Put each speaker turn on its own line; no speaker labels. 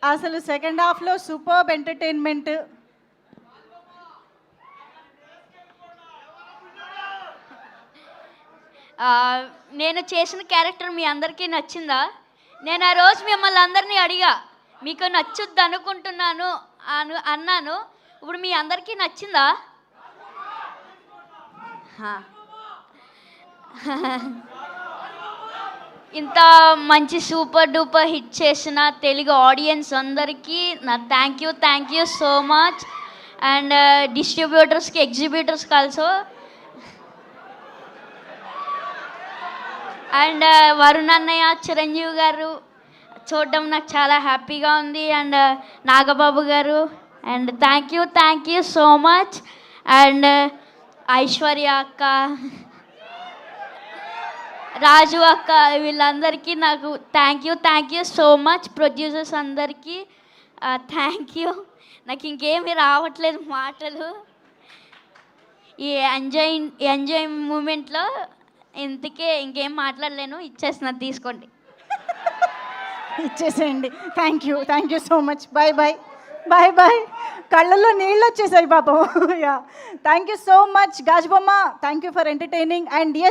అసలు సెకండ్ హాఫ్లో superb entertainment.
నేను చేసిన క్యారెక్టర్ మీ అందరికీ నచ్చిందా? నేను ఆ రోజు మిమ్మల్ని అందరినీ అడిగా, మీకు నచ్చుద్ది అనుకుంటున్నాను అన్నాను. ఇప్పుడు మీ అందరికీ నచ్చిందా? ఇంత మంచి సూపర్ డూపర్ హిట్ చేసిన తెలుగు ఆడియన్స్ అందరికీ నా thank you so much. And డిస్ట్రిబ్యూటర్స్కి, ఎగ్జిబ్యూటర్స్కి ఆల్సో. అండ్ వరుణ్ అన్నయ్య, చిరంజీవి గారు చూడడం నాకు చాలా హ్యాపీగా ఉంది. అండ్ నాగబాబు గారు, and thank you so much. And Aishwarya అక్క, రాజు అక్క, వీళ్ళందరికీ నాకు thank you so much. Producers అందరికీ థ్యాంక్ యూ. నాకు ఇంకేమీ రావట్లేదు మాటలు. ఈ ఎంజాయ్ మూమెంట్లో ఇంకేం మాట్లాడలేను. ఇచ్చేస్తున్నా, తీసుకోండి.
ఇచ్చేసేయండి. Thank you so much. Bye. కళ్ళల్లో నీళ్ళు వచ్చేసాయి పాపం. Yeah, thank you so much గాజుబొమ్మ. Thank you for entertaining. And yes,